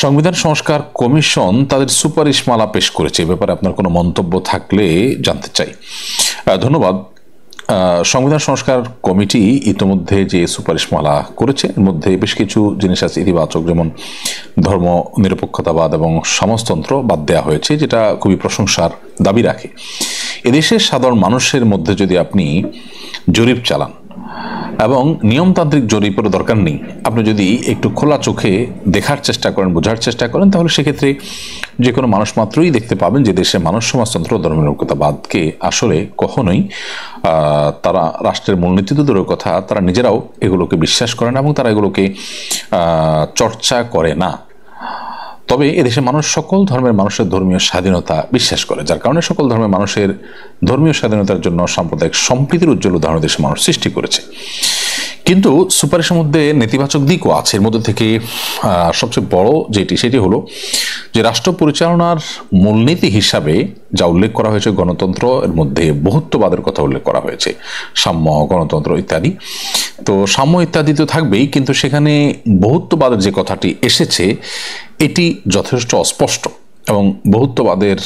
সংবিধান সংস্কার কমিশন তাদের সুপারিশমালা পেশ করেছে। এ ব্যাপারে আপনার কোনো মন্তব্য থাকলে জানতে চাই। ধন্যবাদ। সংবিধান সংস্কার কমিটি ইতিমধ্যে যে সুপারিশমালা করেছে এর মধ্যে বেশ কিছু জিনিস আছে ইতিবাচক, যেমন ধর্ম নিরপেক্ষতাবাদ এবং সমাজতন্ত্র বাদ দেওয়া হয়েছে, যেটা খুবই প্রশংসার দাবি রাখে। এদেশের সাধারণ মানুষের মধ্যে যদি আপনি জরিপ চালান, এবং নিয়মতান্ত্রিক জরিপের দরকার নেই, আপনি যদি একটু খোলা চোখে দেখার চেষ্টা করেন, বোঝার চেষ্টা করেন, তাহলে সেক্ষেত্রে যে কোনো মানুষ মাত্রই দেখতে পাবেন যে দেশের মানুষ সমাজতন্ত্র ও ধর্মনিরপেক্ষতাবাদকে আসলে কখনোই তারা রাষ্ট্রের মূলনীতি তো দূরের কথা, তারা নিজেরাও এগুলোকে বিশ্বাস করে না এবং তারা এগুলোকে চর্চা করে না। তবে এদেশের মানুষ সকল ধর্মের মানুষের ধর্মীয় স্বাধীনতা বিশ্বাস করে, যার কারণে সকল ধর্মের মানুষের ধর্মীয় স্বাধীনতার জন্য সাম্প্রদায়িক সম্প্রীতির উজ্জ্বল উদাহরণ দেশের মানুষ সৃষ্টি করেছে। কিন্তু সুপারিশের মধ্যে নেতিবাচক দিকও আছে। এর মধ্যে থেকে সবচেয়ে বড় সেটি হলো যে রাষ্ট্র পরিচালনার মূলনীতি হিসাবে যা উল্লেখ করা হয়েছে গণতন্ত্র, এর মধ্যে বহুত্ববাদের কথা উল্লেখ করা হয়েছে, সাম্য, গণতন্ত্র ইত্যাদি। তো সাম্য ইত্যাদি তো থাকবেই, কিন্তু সেখানে বহুত্ববাদের যে কথাটি এসেছে এটি যথেষ্ট অস্পষ্ট এবং বহুত্ববাদের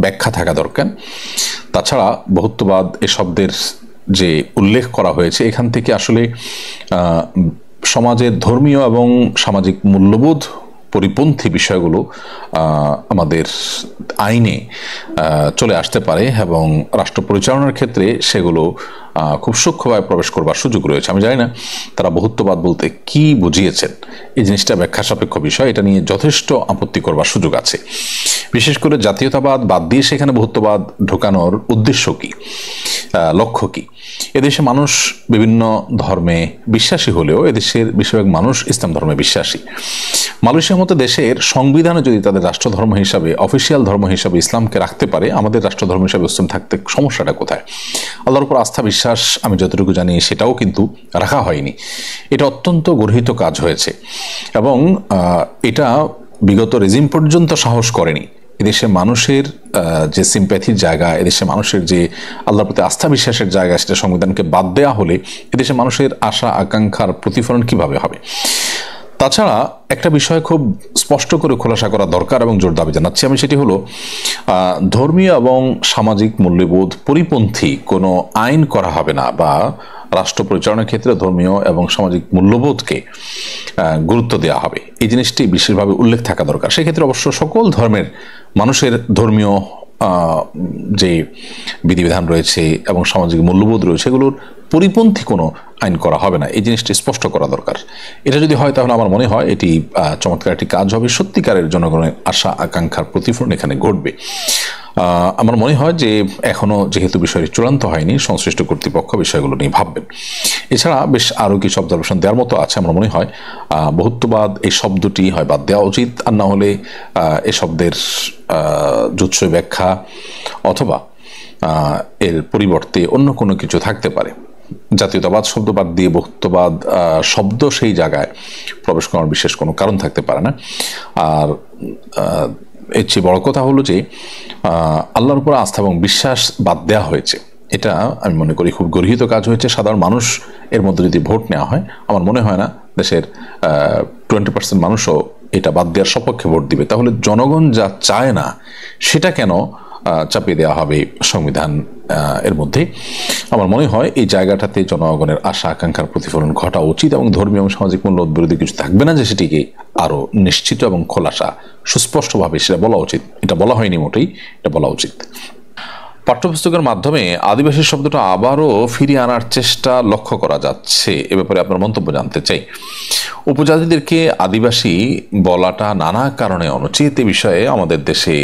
ব্যাখ্যা থাকা দরকার। তাছাড়া বহুত্ববাদ এ শব্দের যে উল্লেখ করা হয়েছে এখান থেকে আসলে সমাজের ধর্মীয় এবং সামাজিক মূল্যবোধ পরিপন্থী বিষয়গুলো আমাদের আইনে চলে আসতে পারে এবং রাষ্ট্র পরিচালনার ক্ষেত্রে সেগুলো খুব সূক্ষ্মভাবে প্রবেশ করবার সুযোগ রয়েছে। আমি জানি না তারা বহুত্ববাদ বলতে কি বুঝিয়েছেন, এই জিনিসটা ব্যাখ্যা সাপেক্ষ বিষয়, এটা নিয়ে যথেষ্ট আপত্তি করবার সুযোগ আছে। বিশেষ করে জাতীয়তাবাদ বাদ দিয়ে সেখানে বহুত্ববাদ ঢোকানোর উদ্দেশ্য কি, লক্ষ্য কি? এদেশে মানুষ বিভিন্ন ধর্মে বিশ্বাসী হলেও এদেশের বেশিরভাগ মানুষ ইসলাম ধর্মে বিশ্বাসী। মালয়েশিয়ার মতো দেশের সংবিধানে যদি তাদের রাষ্ট্রধর্ম হিসাবে, অফিসিয়াল ধর্ম হিসাবে ইসলামকে রাখতে পারে, আমাদের রাষ্ট্রধর্ম হিসাবে মুসলিম থাকতে সমস্যাটা কোথায়? আল্লাহর উপর আস্থা বিশ্বাস আমি যতটুকু জানি সেটাও কিন্তু রাখা হয়নি। এটা অত্যন্ত গর্হিত কাজ হয়েছে এবং এটা বিগত রেজিম পর্যন্ত সাহস করেনি। এদেশের মানুষের যে সিম্প্যাথির জায়গা, এদেশের মানুষের যে আল্লাহর প্রতি আস্থা বিশ্বাসের জায়গা, সেটা সংবিধানকে বাদ দেওয়া হলে এদেশের মানুষের আশা আকাঙ্ক্ষার প্রতিফলন কিভাবে হবে? তাছাড়া একটা বিষয় খুব স্পষ্ট করে খোলাসা করা দরকার এবং জোর দাবি জানাচ্ছি আমি, সেটি হলো ধর্মীয় এবং সামাজিক মূল্যবোধ পরিপন্থী কোনো আইন করা হবে না, বা রাষ্ট্র পরিচালনার ক্ষেত্রে ধর্মীয় এবং সামাজিক মূল্যবোধকে গুরুত্ব দেওয়া হবে, এই জিনিসটি বিশেষভাবে উল্লেখ থাকা দরকার। সেক্ষেত্রে অবশ্য সকল ধর্মের মানুষের ধর্মীয় যে বিধিবিধান রয়েছে এবং সামাজিক মূল্যবোধ রয়েছে এগুলোর পরিপন্থী কোনো আইন করা হবে না, এই জিনিসটি স্পষ্ট করা দরকার। এটা যদি হয় তাহলে আমার মনে হয় এটি চমৎকার একটি কাজ হবে, সত্যিকারের জনগণের আশা আকাঙ্ক্ষার প্রতিফলন এখানে ঘটবে। আমার মনে হয় যে এখনো যেহেতু বিষয়টি চূড়ান্ত হয়নি, সংশ্লিষ্ট কর্তৃপক্ষ বিষয়গুলো নিয়ে ভাববেন। এছাড়া বেশ আরও কিছু অবজারভেশন দেওয়ার মতো আছে। আমার মনে হয় বহুত্ববাদ এই শব্দটি হয় বাদ দেওয়া উচিত, আর না হলে এ শব্দের জুৎসই ব্যাখ্যা অথবা এর পরিবর্তে অন্য কোনো কিছু থাকতে পারে। জাতীয়তাবাদ শব্দ বাদ দিয়ে বহুত্ববাদ শব্দ সেই জায়গায় প্রবেশ করার বিশেষ কোনো কারণ থাকতে পারে না। আর এর চেয়ে বড় কথা হলো যে আল্লাহর উপর আস্থা এবং বিশ্বাস বাদ দেওয়া হয়েছে, এটা আমি মনে করি খুব গর্হিত কাজ হয়েছে। সাধারণ মানুষ এর মধ্যে যদি ভোট নেওয়া হয়, আমার মনে হয় না দেশের 20% মানুষও এটা বাদ দেওয়ার সপক্ষে ভোট দিবে। তাহলে জনগণ যা চায় না সেটা কেন চাপিয়ে দেওয়া হবে সংবিধান এর মধ্যে? আমার মনে হয় এই জায়গাটাতে জনগণের আশা আকাঙ্ক্ষার প্রতিফলন ঘটা উচিত এবং ধর্মীয় এবং সামাজিক মূল্যবোধ বিরোধী কিছু থাকবে না, যে সেটিকে আরো নিশ্চিত এবং খোলাসা সুস্পষ্টভাবে সেটা বলা উচিত। এটা বলা হয়নি মোটেই, এটা বলা উচিত। পাঠ্যপুস্তকের মাধ্যমে আদিবাসী শব্দটা আবারও ফিরিয়ে আনার চেষ্টা লক্ষ্য করা যাচ্ছে, এ ব্যাপারে আপনার মন্তব্য জানতে চাই। উপজাতিদেরকে আদিবাসী বলাটা নানা কারণে অনুচিত, এ বিষয়ে আমাদের দেশে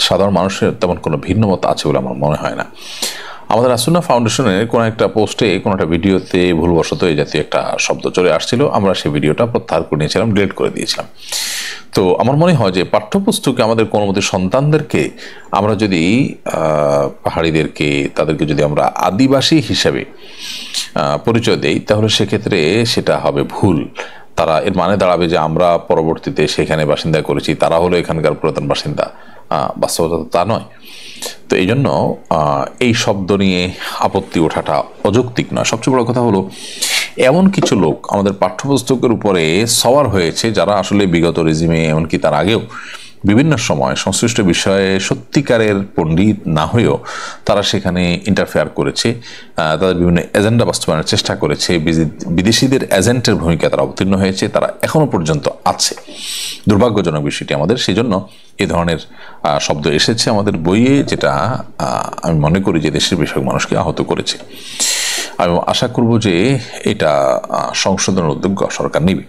সাধারণ মানুষের তেমন কোনো ভিন্ন মত আছে বলে আমার মনে হয় না। আমাদের আসুন্না ফাউন্ডেশনের কোনো একটা পোস্টে, কোনো একটা ভিডিওতে ভুলবশত এই জাতীয় একটা শব্দ চলে আসছিল, আমরা সেই ভিডিওটা প্রত্যাহার করে নিয়েছিলাম, ডিলিট করে দিয়েছিলাম। তো আমার মনে হয় যে পাঠ্যপুস্তকে আমাদের কোনো মতে সন্তানদেরকে আমরা যদি পাহাড়িদেরকে, তাদেরকে যদি আমরা আদিবাসী হিসেবে পরিচয় দেই, তাহলে সেক্ষেত্রে সেটা হবে ভুল। তারা এর মানে দাঁড়াবে যে আমরা পরবর্তীতে সেখানে বাসিন্দা করেছি, তারা হলো এখানকার পুরাতন বাসিন্দা। বাস্তবতা তা নয়। তো এই জন্য এই শব্দ নিয়ে আপত্তি ওঠাটা অযৌক্তিক নয়। সবচেয়ে বড় কথা হলো এমন কিছু লোক আমাদের পাঠ্যপুস্তকের উপরে সওয়ার হয়েছে, যারা আসলে বিগত রেজিমে এমনকি তার আগেও বিভিন্ন সময় সংশ্লিষ্ট বিষয়ে সত্যিকারের পণ্ডিত না হয়েও তারা সেখানে ইন্টারফেয়ার করেছে, তাদের বিভিন্ন এজেন্ডা বাস্তবায়নের চেষ্টা করেছে, বিদেশিদের এজেন্টের ভূমিকা তারা অবতীর্ণ হয়েছে, তারা এখনো পর্যন্ত আছে। দুর্ভাগ্যজনক বিষয়টি আমাদের, সেই জন্য এ ধরনের শব্দ এসেছে আমাদের বইয়ে, যেটা আমি মনে করি যে দেশের বেশিরভাগ মানুষকে আহত করেছে। আমি আশা করব যে এটা সংশোধনের উদ্যোগ সরকার নেবে।